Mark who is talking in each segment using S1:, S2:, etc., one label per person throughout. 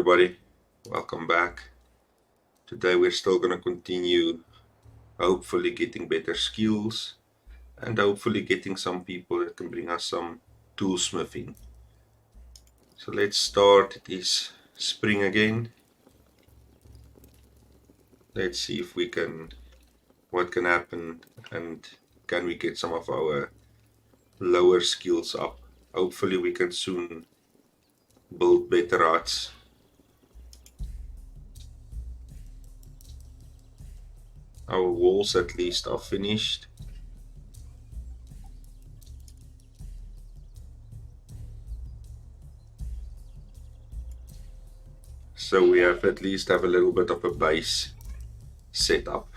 S1: everybody, welcome back. Today we're still going to continue hopefully getting better skills and hopefully getting some people that can bring us some toolsmithing. So let's start. It is spring again. Let's see if we can, what can happen, and can we get some of our lower skills up. Hopefully we can soon build better huts. Our walls at least are finished. So we have at least have a little bit of a base set up.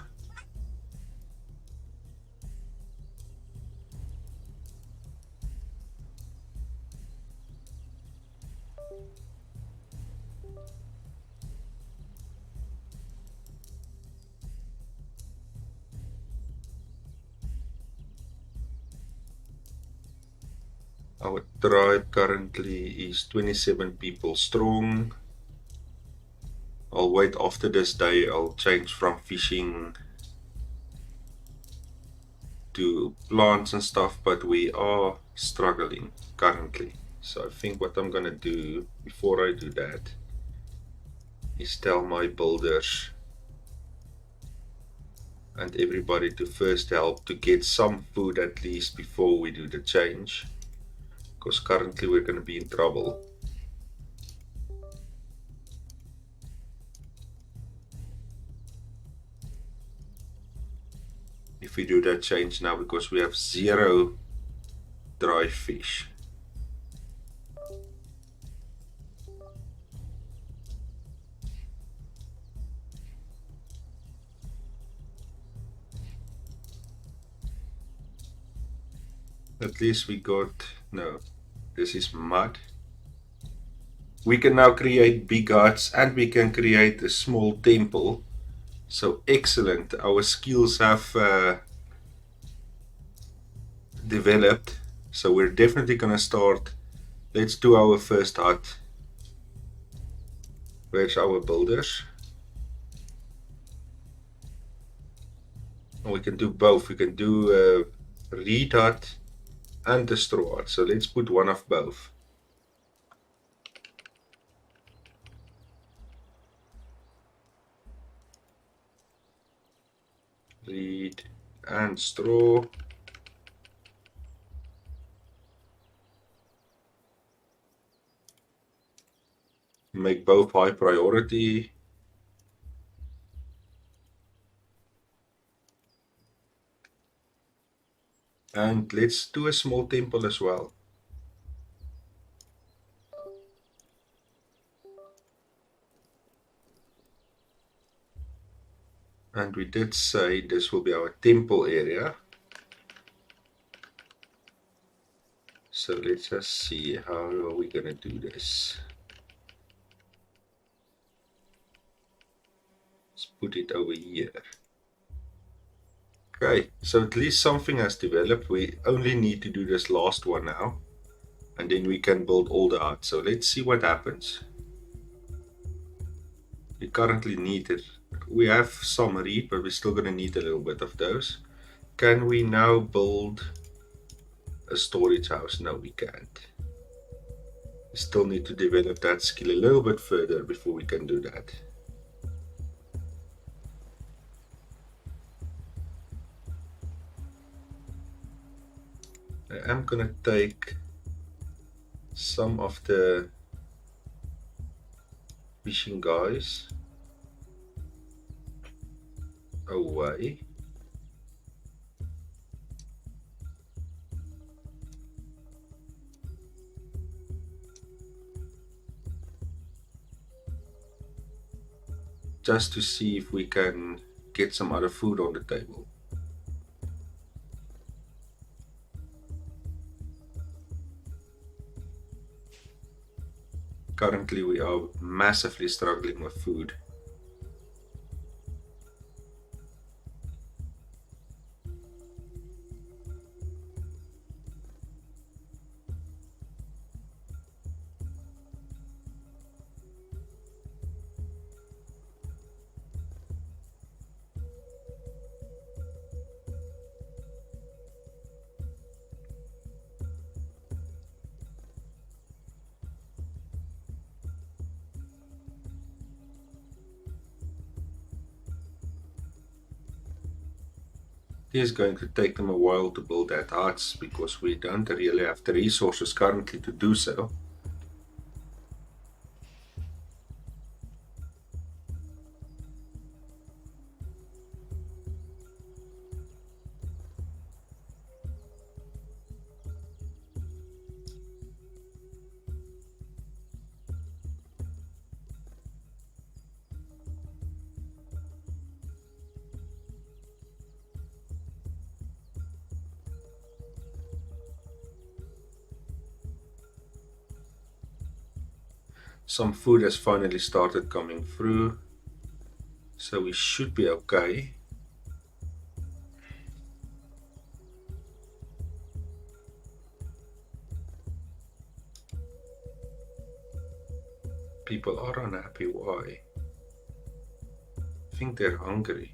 S1: Our tribe currently is 27 people strong. I'll wait after this day. I'll change from fishing to plants and stuff, but we are struggling currently. So I think what I'm gonna do before I do that is tell my builders and everybody to first help to get some food at least before we do the change, because currently we're gonna be in trouble. If we do that change now, because we have 0 dry fish. At least we got, no, this is mud. We can now create big huts and we can create a small temple. So excellent, our skills have developed. So we're definitely gonna start. Let's do our first hut. Where's our builders? And we can do both. We can do a reed hut and a straw hut. So let's put one of both. Reed and straw. Make both high priority. And let's do a small temple as well. And we did say this will be our temple area. So let's just see how are we gonna do this. Let's put it over here. Okay, so at least something has developed. We only need to do this last one now, and then we can build all the huts. So let's see what happens. We currently need it. We have some reed, but we're still gonna need a little bit of those. Can we now build a storage house? No, we can't. We still need to develop that skill a little bit further before we can do that. I am gonna take some of the fishing guys away. Just to see if we can get some other food on the table. Currently we are massively struggling with food. is going to take them a while to build that huts because we don't really have the resources currently to do so. Some food has finally started coming through, so we should be okay. People are unhappy. Why? I think they're hungry.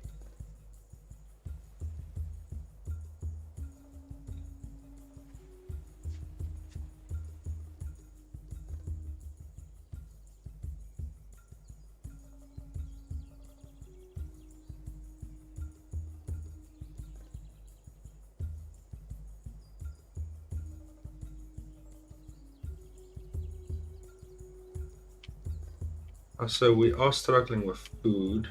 S1: So we are struggling with food.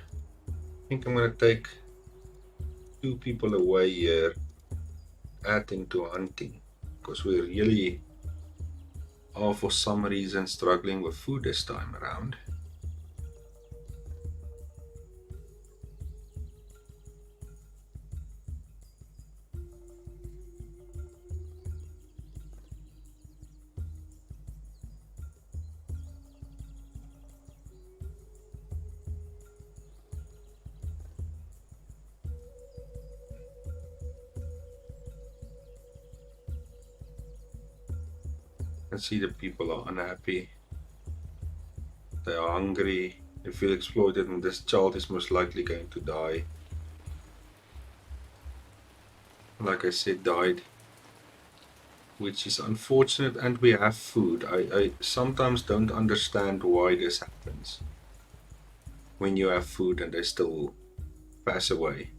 S1: I think I'm going to take 2 people away here, adding to hunting, because we really are for some reason struggling with food this time around. I see the people are unhappy. They are hungry. They feel exploited, and this child is most likely going to die. Like I said, died, which is unfortunate, and we have food. I sometimes don't understand why this happens when you have food and they still pass away.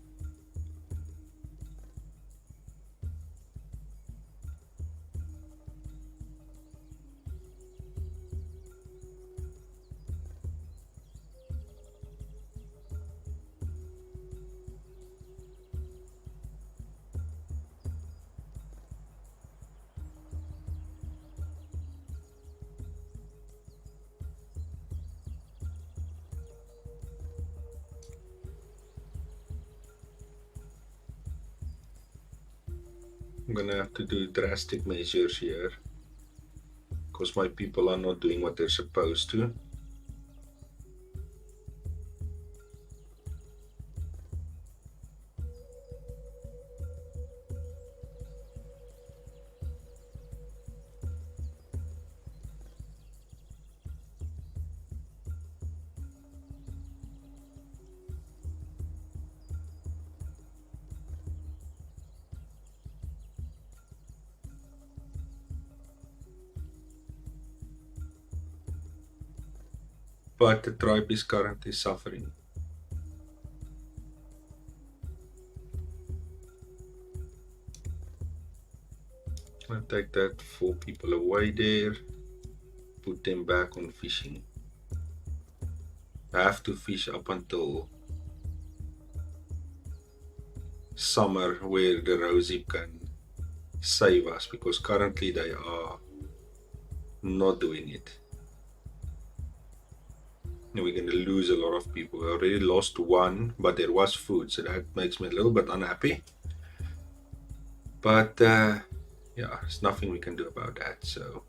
S1: I'm gonna have to do drastic measures here because my people are not doing what they're supposed to. But the tribe is currently suffering. I'll take that 4 people away there, put them back on fishing. I have to fish up until summer where the Rosie can save us because currently they are not doing it. And we're going to lose a lot of people. We already lost one, but there was food, so that makes me a little bit unhappy. But yeah, there's nothing we can do about that. So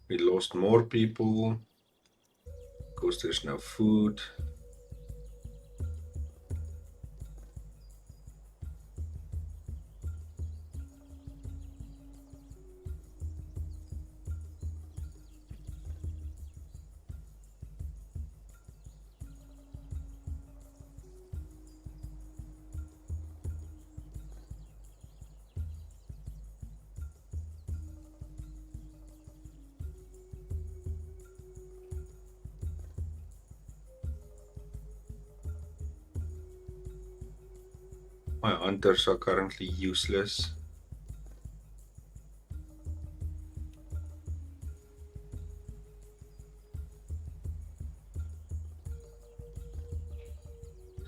S1: we lost more people because there's no food. My hunters are currently useless.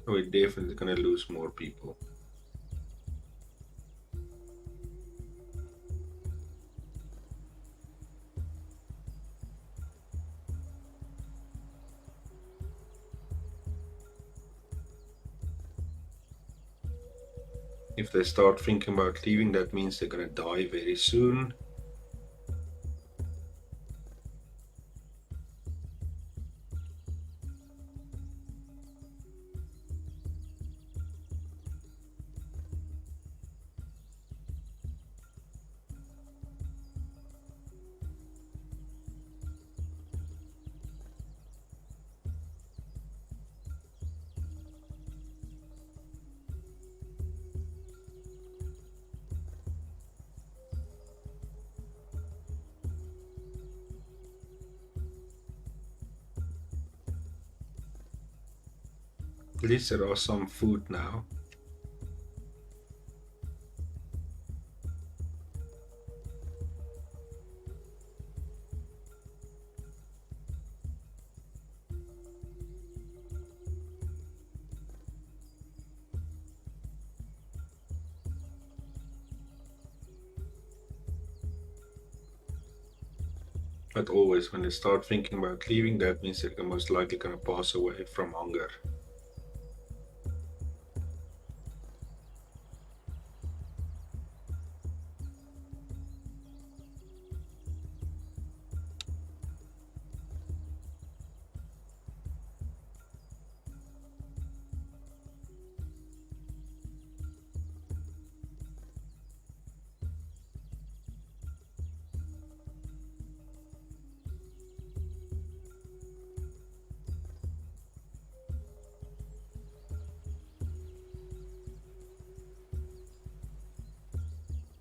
S1: So we're definitely gonna lose more people. If they start thinking about leaving, that means they're gonna die very soon. At least there are some food now. But always, when they start thinking about leaving, that means they're most likely gonna pass away from hunger.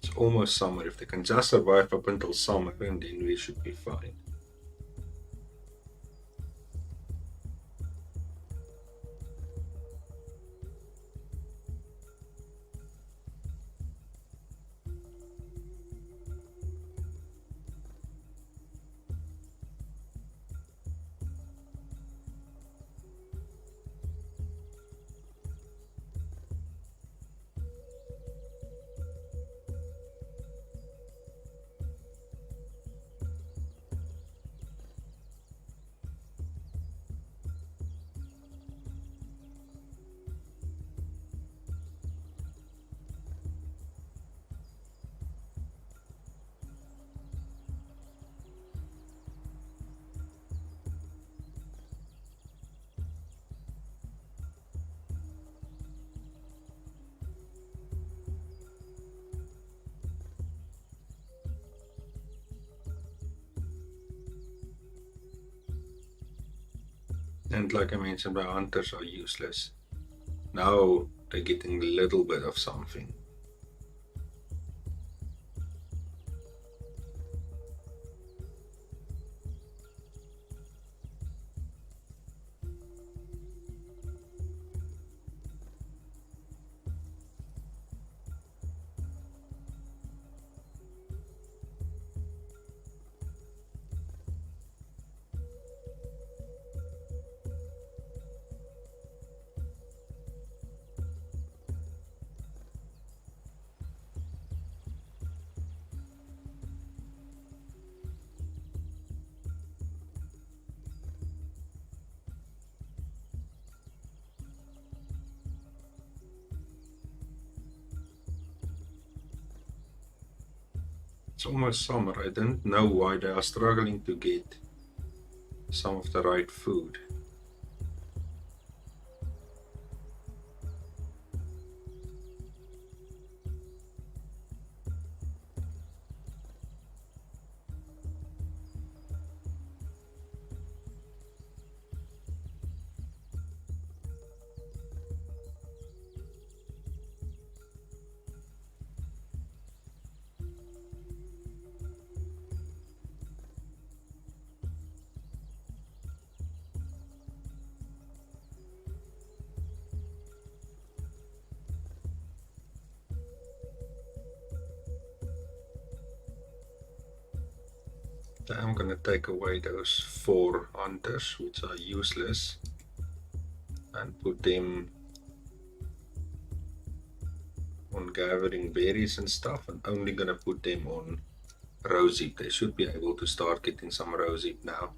S1: It's almost summer. If they can just survive up until summer, and then we should be fine. And like I mentioned, my hunters are useless. Now they're getting a little bit of something. It's almost summer. I don't know why they are struggling to get some of the right food. I'm gonna take away those 4 hunters, which are useless, and put them on gathering berries and stuff, and only gonna put them on rosehip. They should be able to start getting some rosehip now.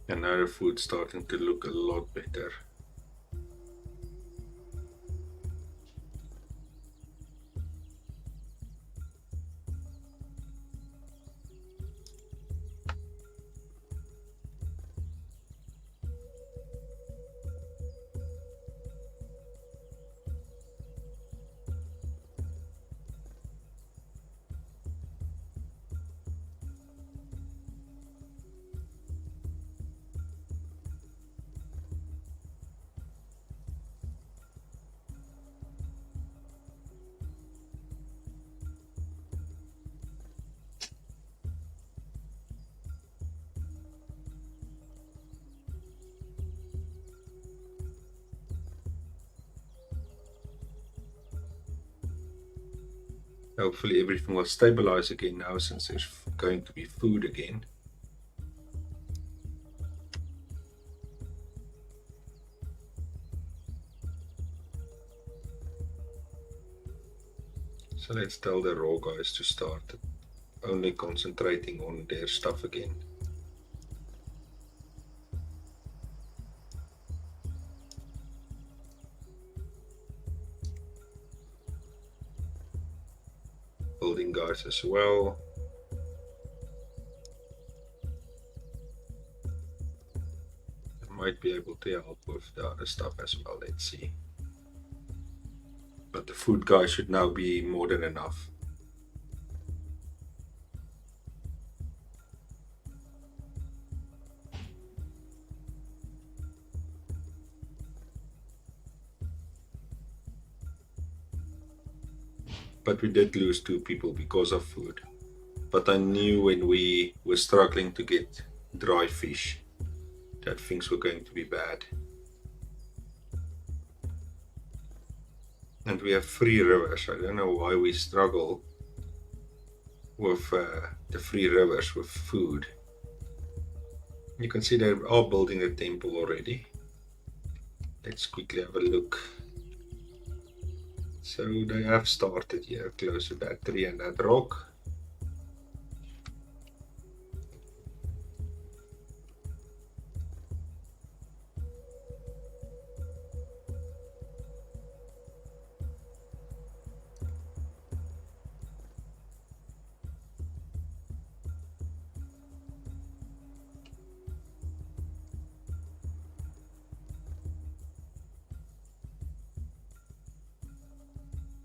S1: And now the food's starting to look a lot better. Hopefully everything will stabilize again now, since there's going to be food again. So let's tell the raw guys to start only concentrating on their stuff again. Building guys as well. I might be able to help with the other stuff as well, let's see. But the food guy should now be more than enough. But we did lose 2 people because of food. But I knew when we were struggling to get dry fish that things were going to be bad. And we have 3 rivers. I don't know why we struggle with the 3 rivers with food. You can see they are building a temple already. Let's quickly have a look. So they have started here, close to that tree and that rock.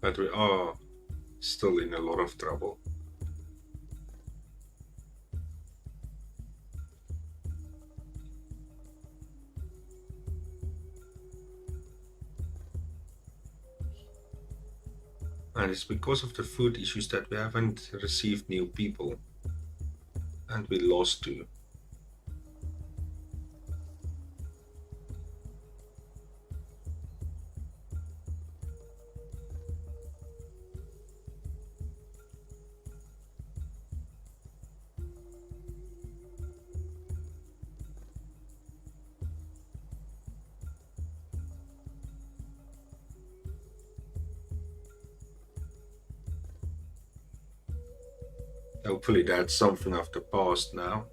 S1: But we are still in a lot of trouble. And it's because of the food issues that we haven't received new people. And we lost 2. Hopefully that's something of the past now.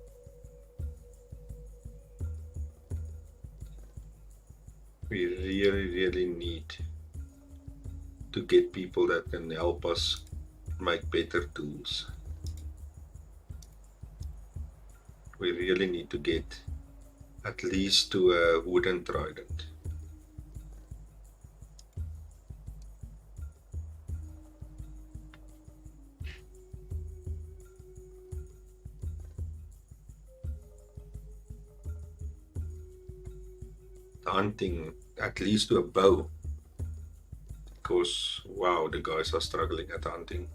S1: We really need to get people that can help us make better tools. We really need to get at least to a wooden trident. hunting at least to a bow, because wow, the guys are struggling at hunting.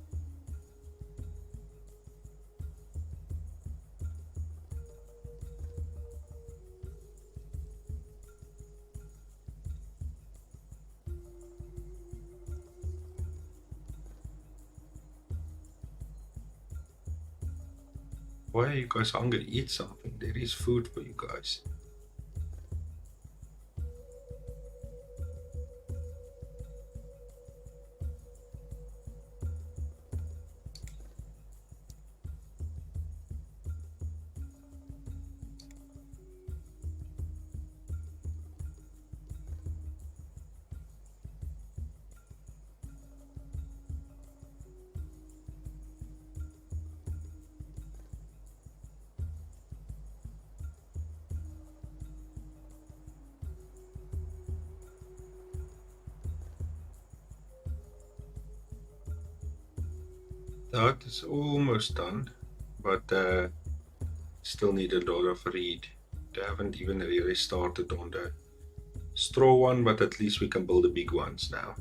S1: Why are you guys hungry? Eat something. There is food for you guys. That is almost done, but still need a lot of reed. They haven't even really started on the straw one, but at least we can build the big ones now.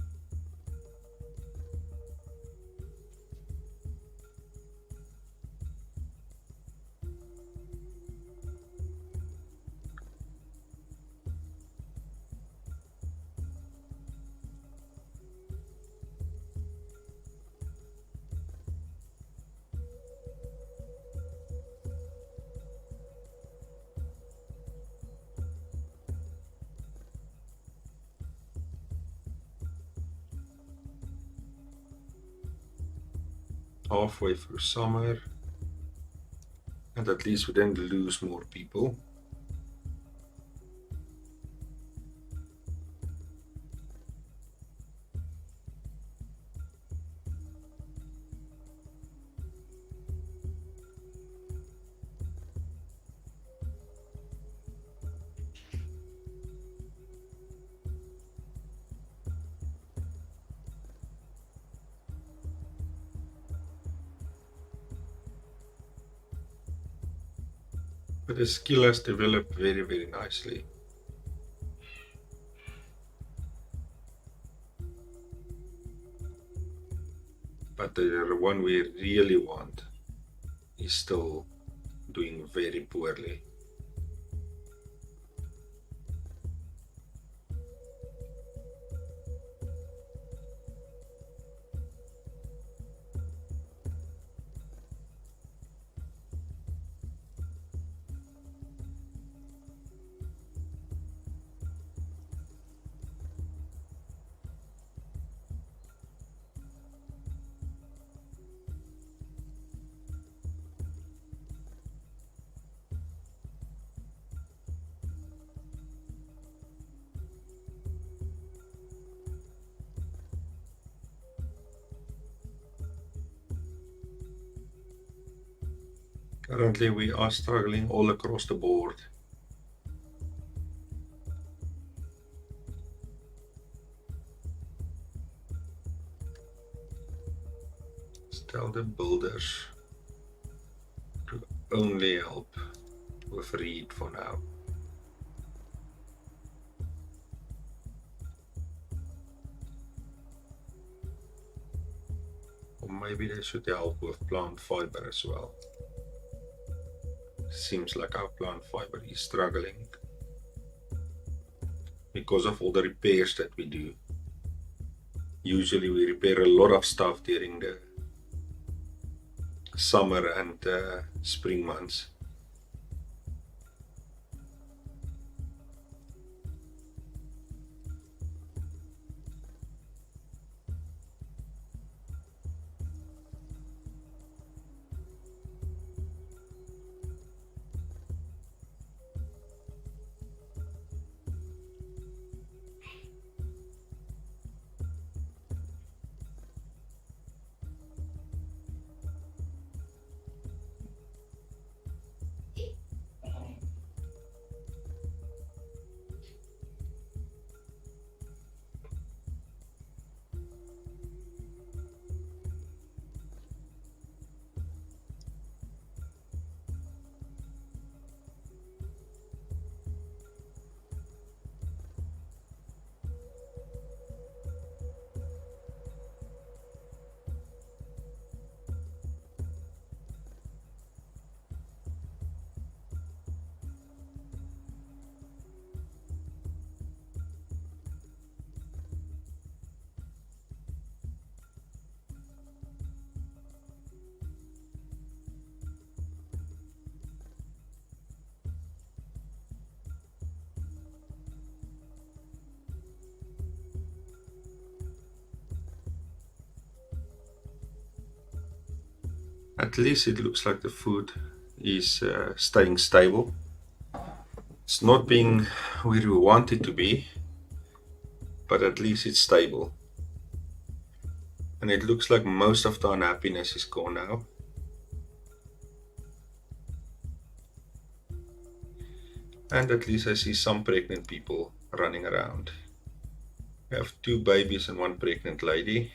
S1: Halfway through summer, and at least we didn't lose more people. But the skill has developed very, very nicely. But the one we really want is still doing very poorly. Currently, we are struggling all across the board. Tell the builders to only help with reed for now. Or maybe they should help with plant fiber as well. Seems like our plant fiber is struggling because of all the repairs that we do. Usually we repair a lot of stuff during the summer and spring months. At least it looks like the food is staying stable. It's not being where we want it to be, but at least it's stable. And it looks like most of the unhappiness is gone now. And at least I see some pregnant people running around. We have 2 babies and 1 pregnant lady.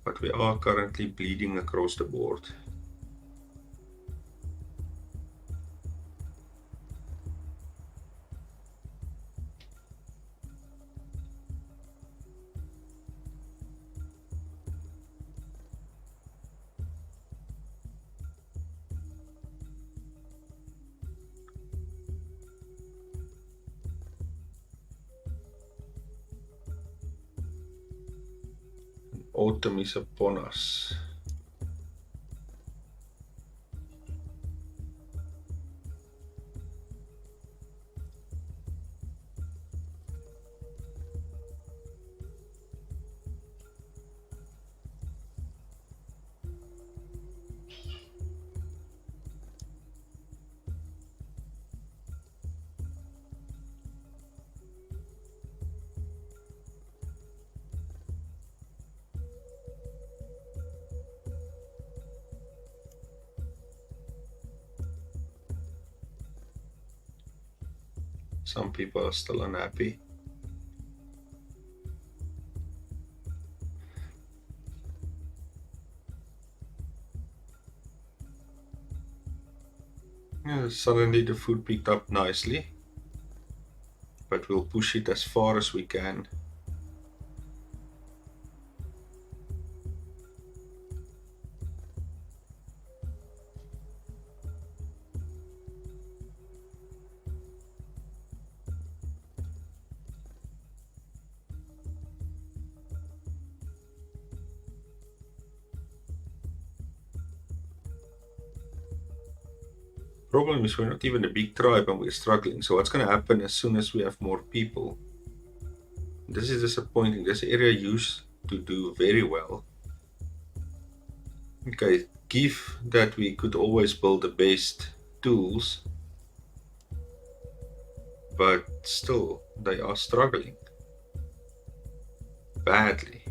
S1: But we are currently bleeding across the board. Autumn is upon us. Some people are still unhappy. Yeah, suddenly the food picked up nicely, but we'll push it as far as we can. Problem is we're not even a big tribe and we're struggling. So what's going to happen as soon as we have more people? This is disappointing. This area used to do very well. Okay, give that we could always build the best tools, but still they are struggling badly.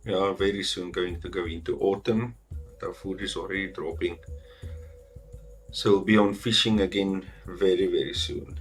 S1: We are very soon going to go into autumn. Our food is already dropping. So we'll be on fishing again very, very soon.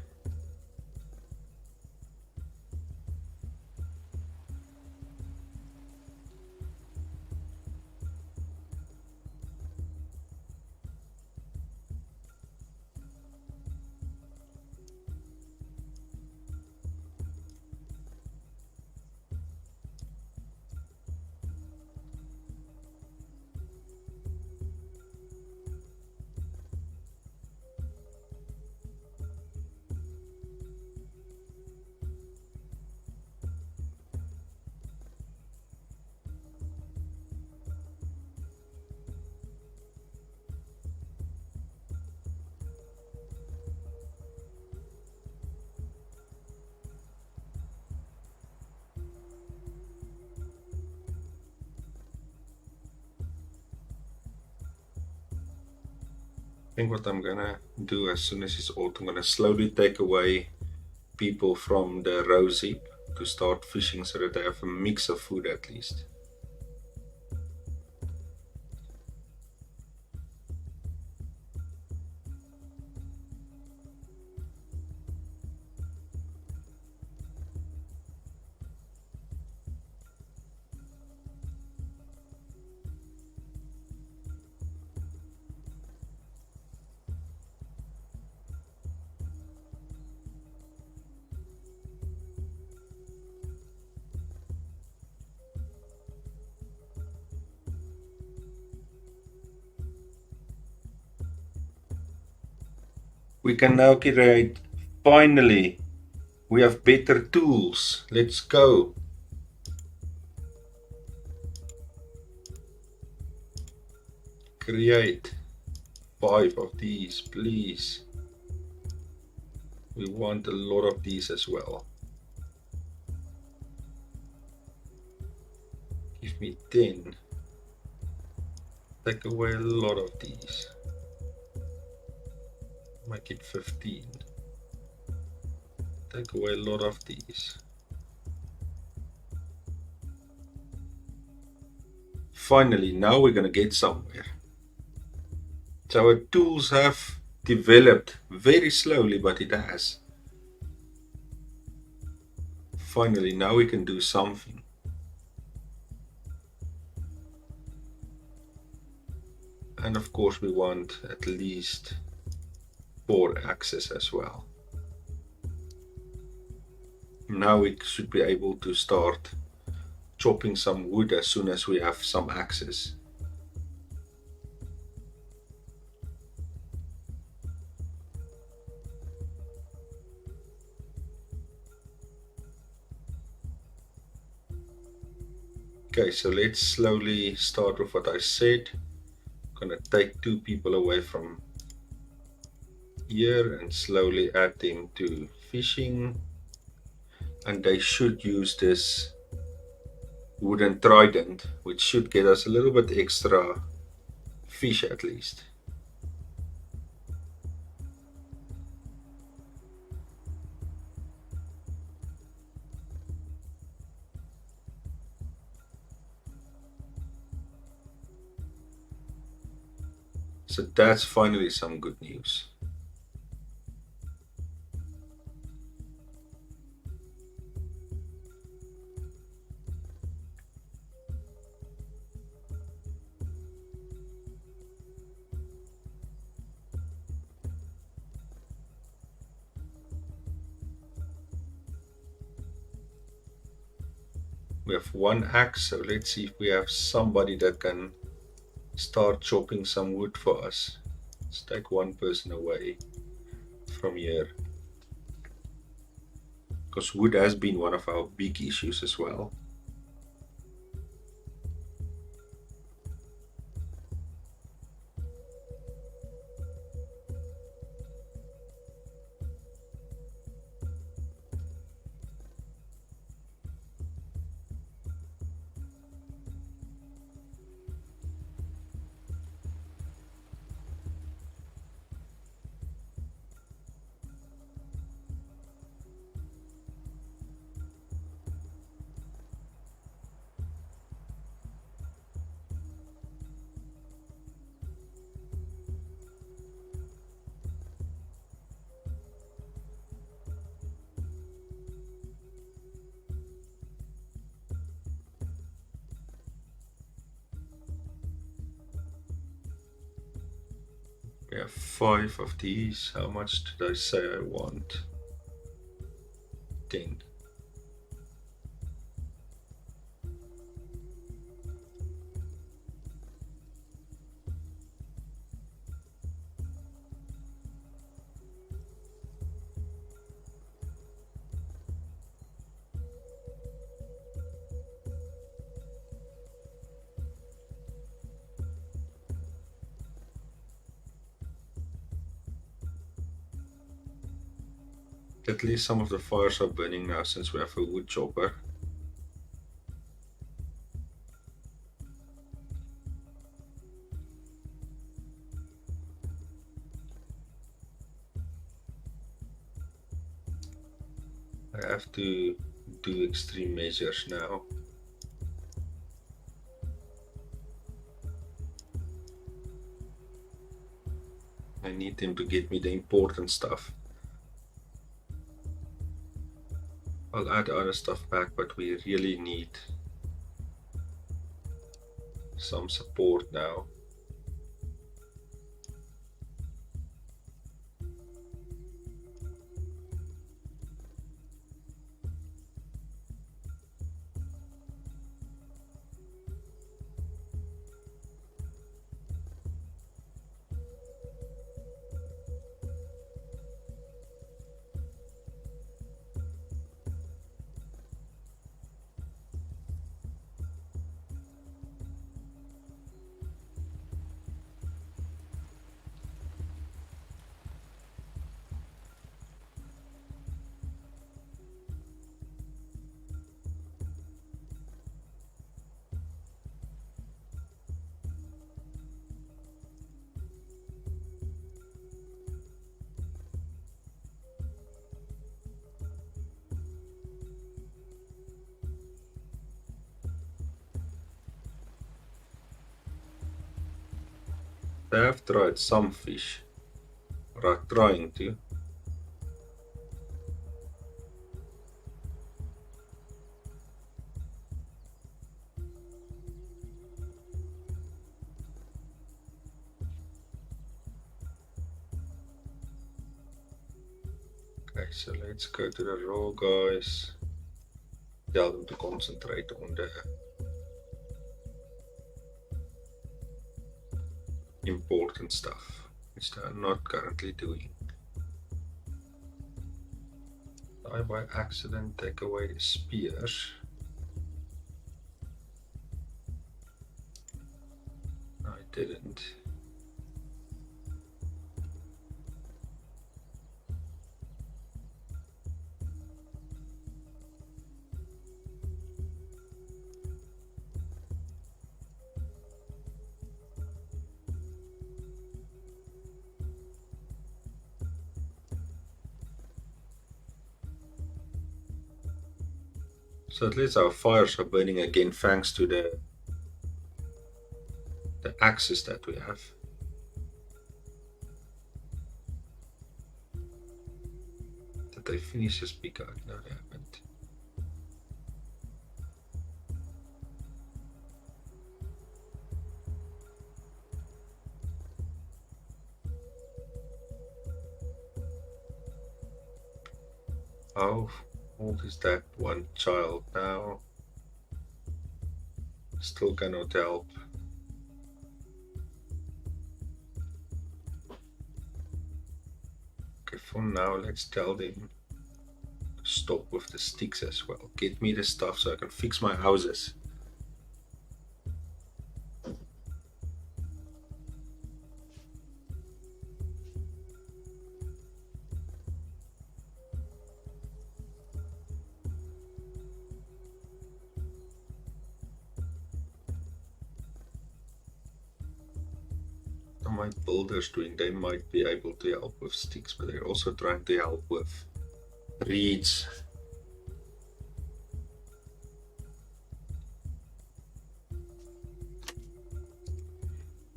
S1: think what I'm gonna do as soon as it's autumn, I'm gonna slowly take away people from the rose heap to start fishing so that they have a mix of food at least. We can now create, finally, we have better tools. Let's go. Create 5 of these, please. We want a lot of these as well. Give me 10. Take away a lot of these. Make it 15. Take away a lot of these. Finally, now we're gonna get somewhere. So our tools have developed very slowly, but it has. Finally, now we can do something. And of course we want at least 4 axes as well. Now we should be able to start chopping some wood as soon as we have some axes. Okay, so let's slowly start with what I said. I'm gonna take 2 people away from here and slowly add them to fishing. And they should use this wooden trident, which should get us a little bit extra fish at least. So that's finally some good news. We have 1 axe, so let's see if we have somebody that can start chopping some wood for us. Let's take 1 person away from here. Because wood has been one of our big issues as well. We have 5 of these. How much did I say I want? 10. At least some of the fires are burning now since we have a wood chopper. have to do extreme measures now. I need them to get me the important stuff. I'll add other stuff back, but we really need some support now. I have tried some fish, or are trying to. Okay, so let's go to the raw guys. Tell them to concentrate on the important stuff, which they are not currently doing. I by accident take away the spears. I didn't. So at least our fires are burning again thanks to the axes that we have. Did they finish this big out? No, they haven't. How old is that one child now? Still cannot help. Okay, for now, let's tell them to stop with the sticks as well. Get me the stuff so I can fix my houses. My builders doing? They might be able to help with sticks, but they're also trying to help with reeds.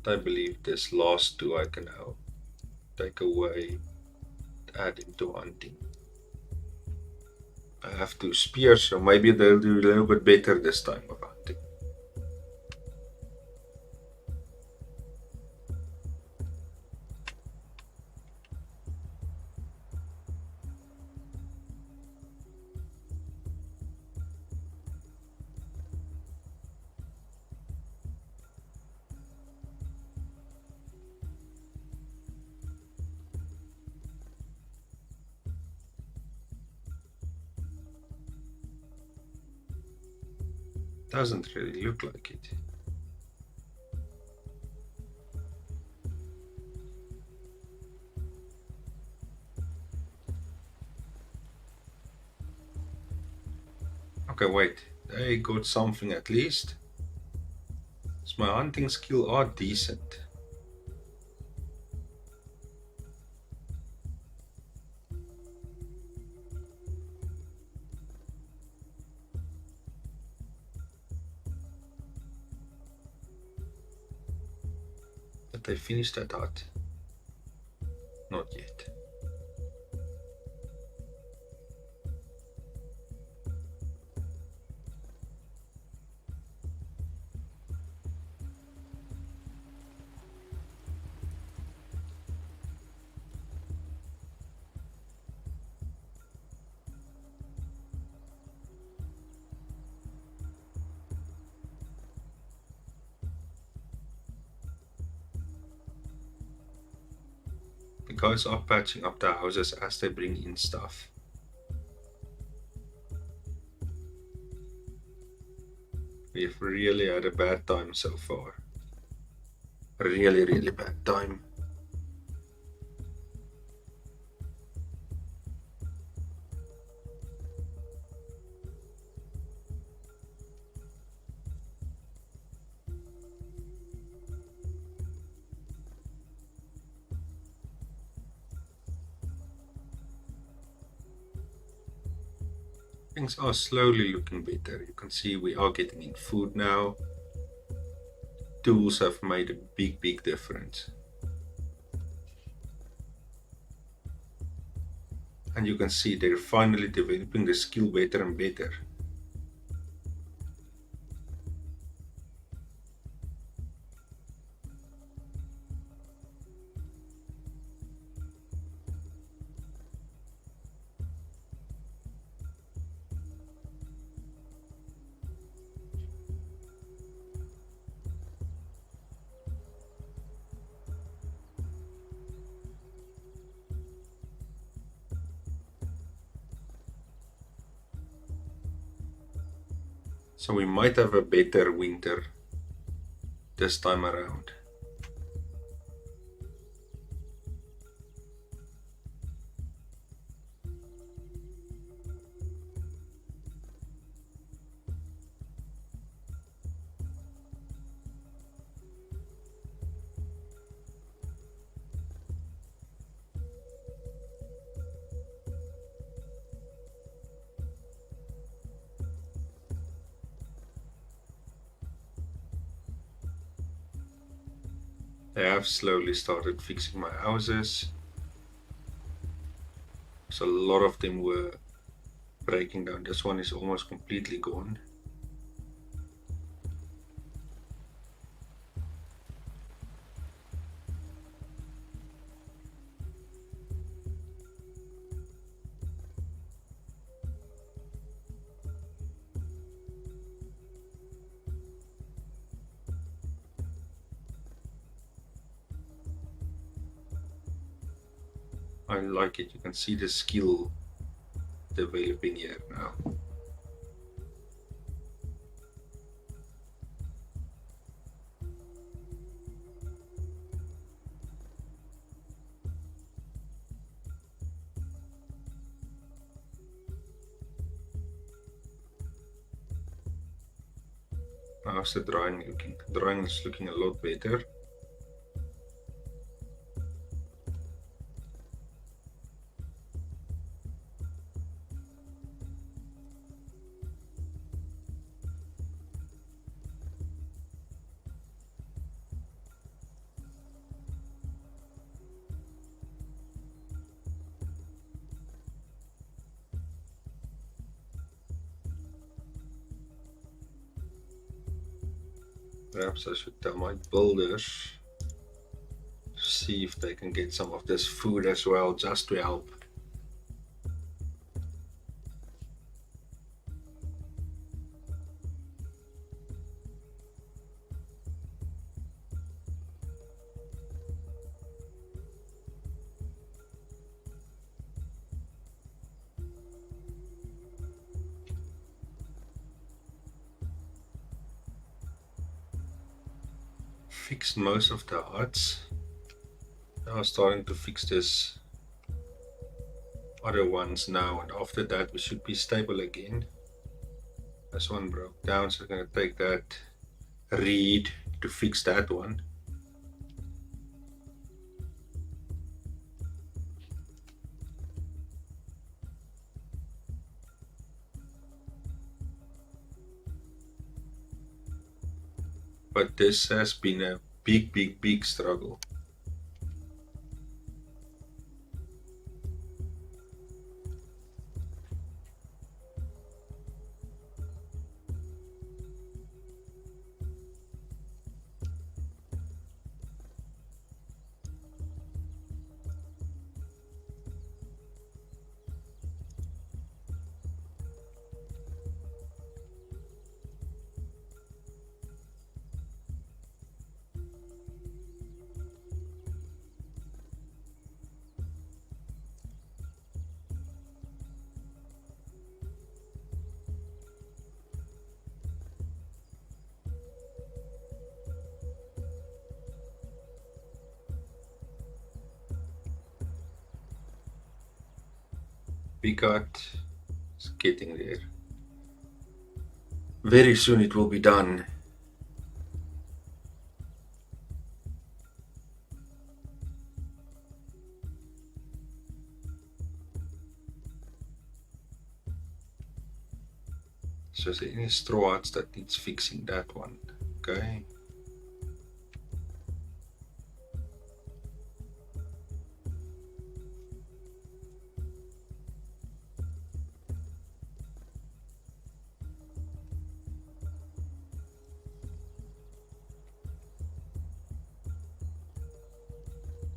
S1: I believe this last two I can now take away, add into hunting. I have 2 spears, so maybe they'll do a little bit better this time with hunting. Doesn't really look like it. Okay, wait. They got something at least. So my hunting skill are decent. Did I finish that hut? Not yet. The guys are patching up the houses as they bring in stuff. We've really had a bad time so far. Really, really bad time. Things are slowly looking better. You can see we are getting in food now. Tools have made a big, big difference. And you can see they're finally developing the skill better and better. So we might have a better winter this time around. I have slowly started fixing my houses. So a lot of them were breaking down. This one is almost completely gone. I like it. You can see the skill developing here now. How's the drying looking? Drying is looking a lot better. Perhaps I should tell my builders to see if they can get some of this food as well, just to help. Fixed most of the huts. Now I'm starting to fix this other ones now, and after that we should be stable again. This one broke down, so I'm gonna take that reed to fix that one. But this has been a big struggle. We got it's getting there. Very soon it will be done. So is there any straw huts that needs fixing? That one. Okay.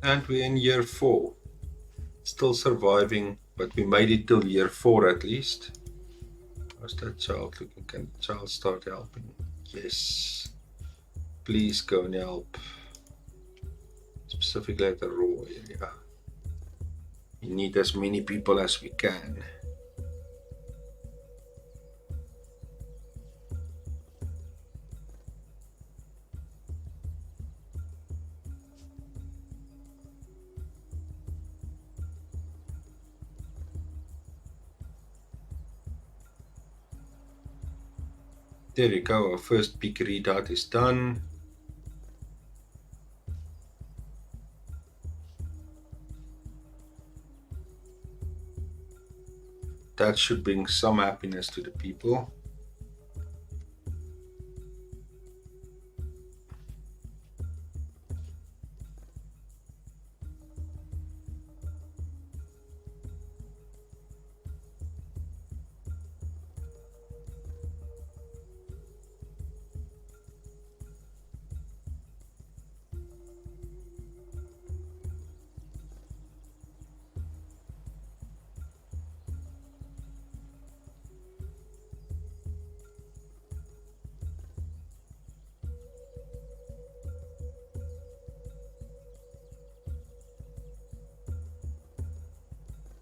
S1: And we're in year 4. Still surviving, but we made it till year 4 at least. How's that child looking? Can the child start helping? Yes. Please go and help. Specifically at the raw area. We need as many people as we can. There we go, our first big readout is done. That should bring some happiness to the people.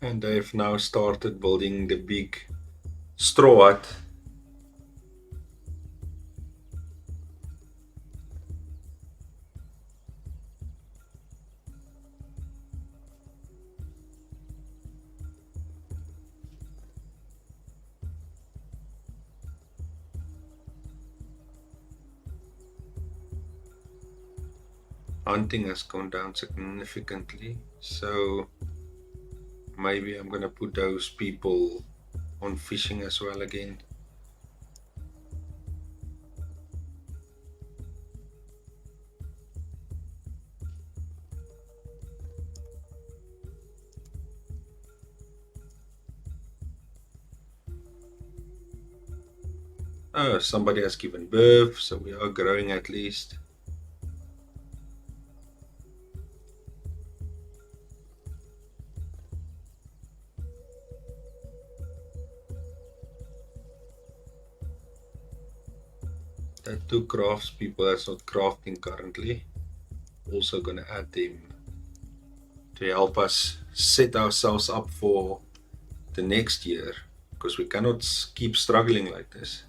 S1: And they've now started building the big straw hut. Hunting has gone down significantly, so maybe I'm gonna put those people on fishing as well again. Oh, somebody has given birth, so we are growing at least. That 2 crafts people that's not crafting currently. Also gonna add them to help us set ourselves up for the next year, because we cannot keep struggling like this.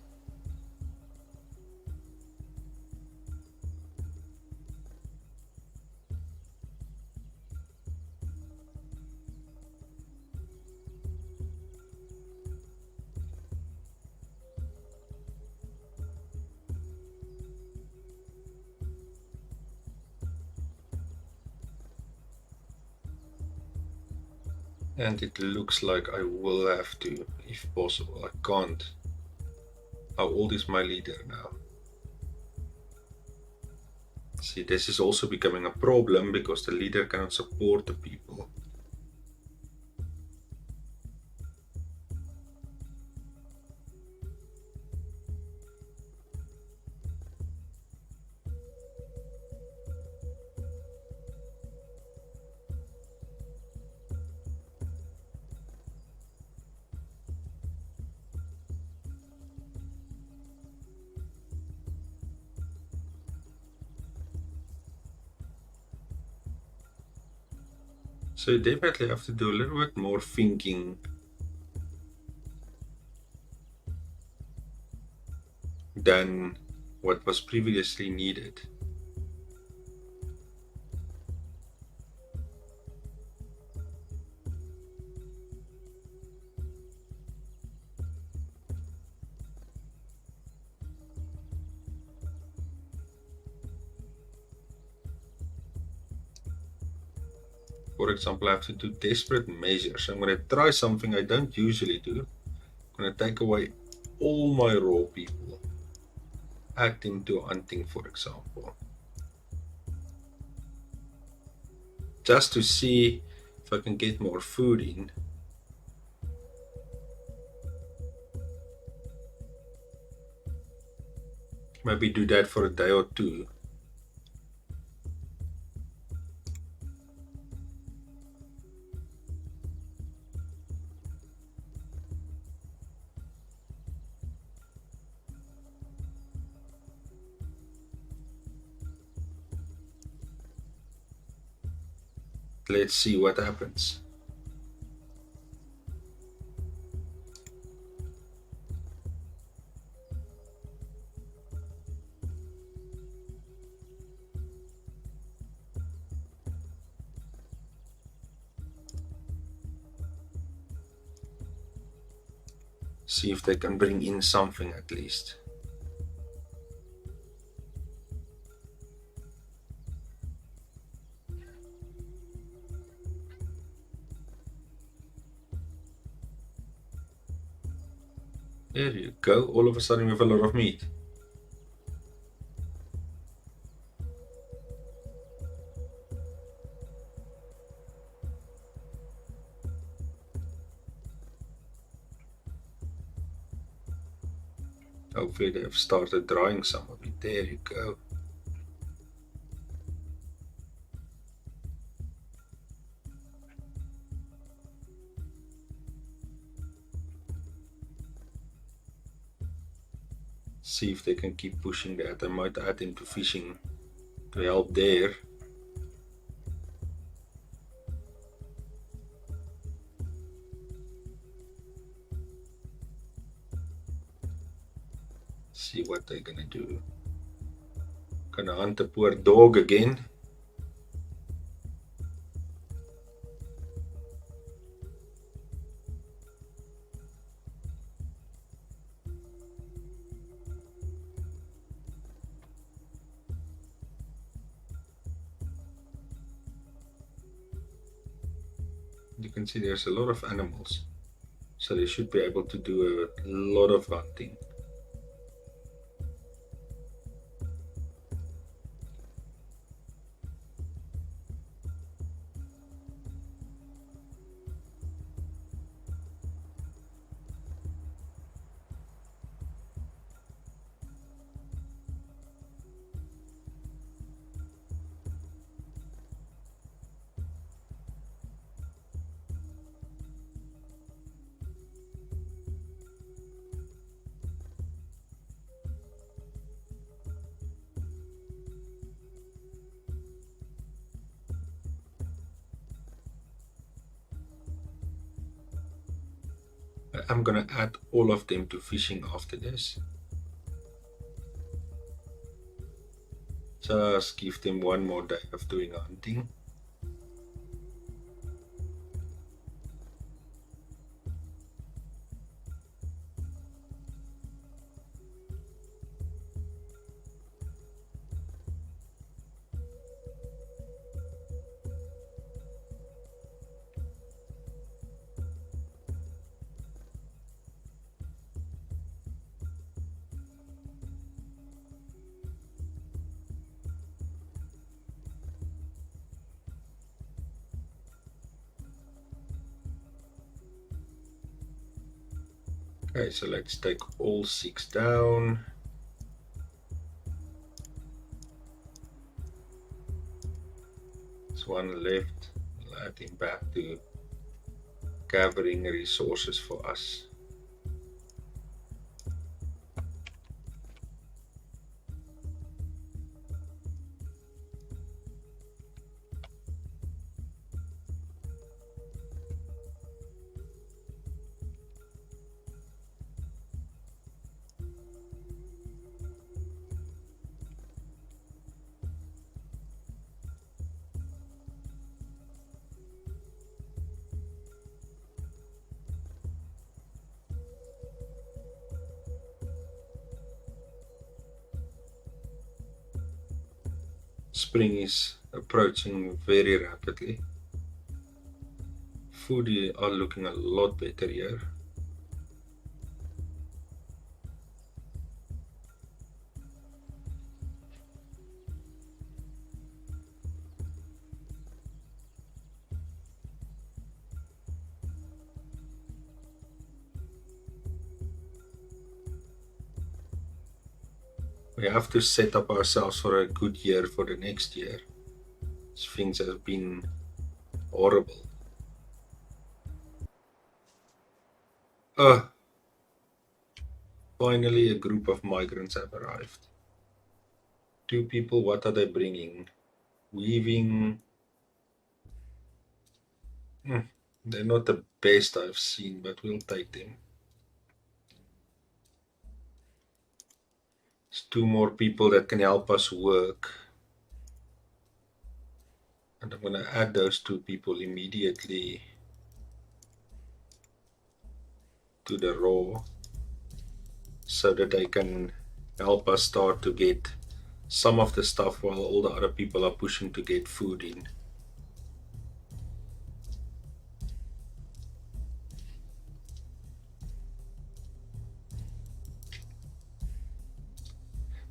S1: And it looks like I will have to, if possible. I can't. How old is my leader now? See, this is also becoming a problem because the leader cannot support the people. So you definitely have to do a little bit more thinking than what was previously needed. For example, I have to do desperate measures. I'm going to try something I don't usually do. I'm going to take away all my raw people, add them to hunting, for example, just to see if I can get more food in. Maybe do that for a day or two. Let's see what happens. See if they can bring in something at least. There you go. All of a sudden we have a lot of meat. Hopefully they have started drying some of it. There you go. See if they can keep pushing that. I might add into fishing to help there. See what they're gonna do. Gonna hunt the poor dog again. You can see there's a lot of animals, so they should be able to do a lot of hunting. I'm gonna add all of them to fishing after this. Just give them one more day of doing hunting. Okay, so let's take all 6 down. There's one left. We'll add him back to gathering resources for us. Spring is approaching very rapidly. Food are looking a lot better here. We have to set up ourselves for a good year for the next year. Things have been horrible. Finally, a group of migrants have arrived. 2 people, what are they bringing? Weaving. They're not the best I've seen, but we'll take them. There's 2 more people that can help us work. And I'm going to add those 2 people immediately to the raw so that they can help us start to get some of the stuff while all the other people are pushing to get food in.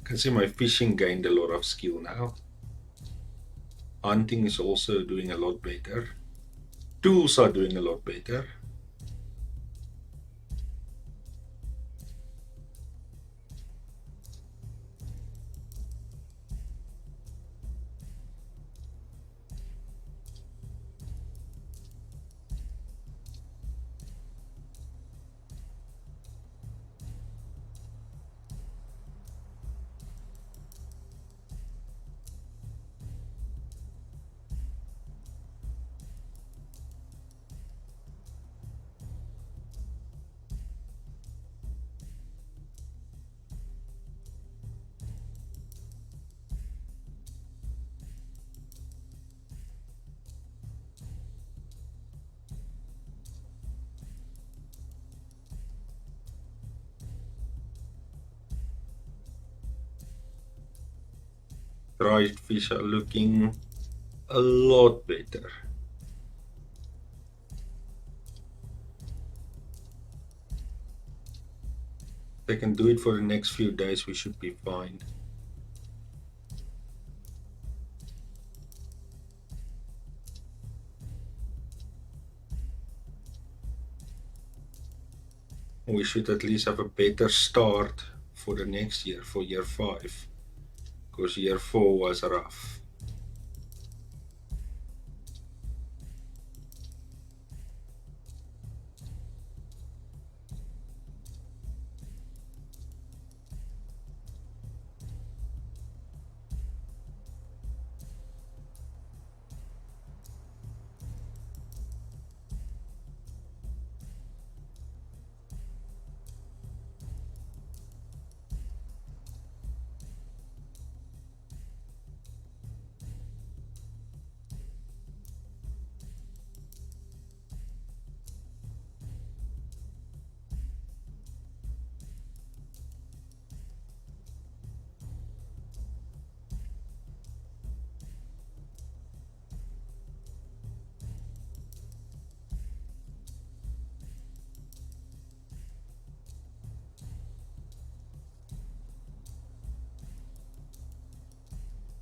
S1: I can see my fishing gained a lot of skill now. Hunting is also doing a lot better. Tools are doing a lot better. Dried fish are looking a lot better. If they can do it for the next few days, we should be fine. We should at least have a better start for the next year, for year 5, because year 4 was rough.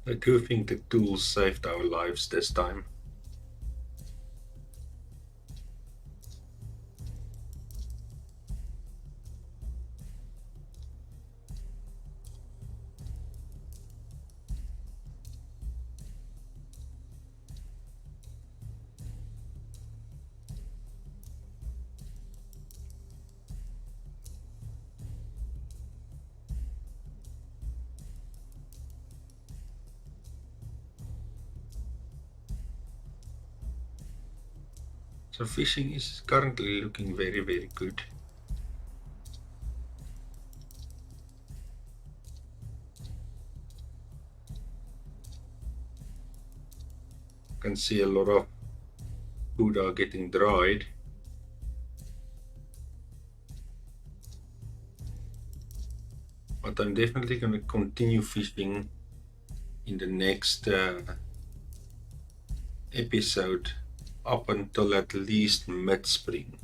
S1: I do think the tools saved our lives this time. So fishing is currently looking very, very good. You can see a lot of food are getting dried. But I'm definitely going to continue fishing in the next episode up until at least mid-spring.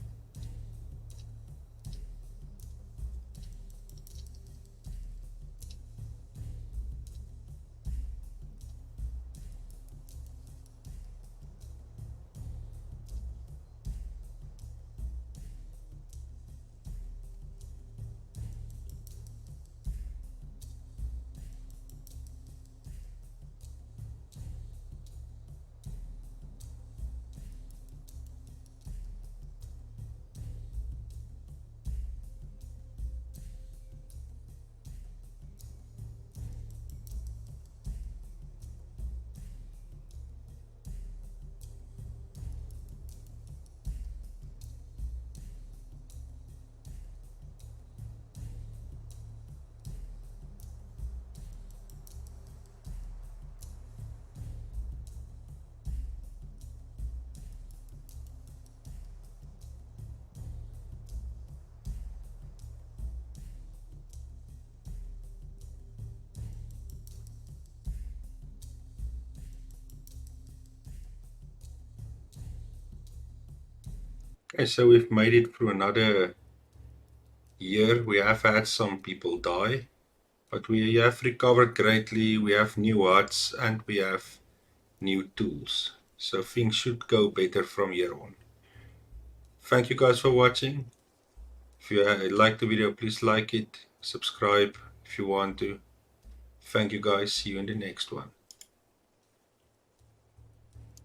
S1: Okay, so we've made it through another year. We have had some people die, but we have recovered greatly. We have new huts and we have new tools. So things should go better from here on. Thank you guys for watching. If you like the video, please like it, subscribe if you want to. Thank you guys. See you in the next one.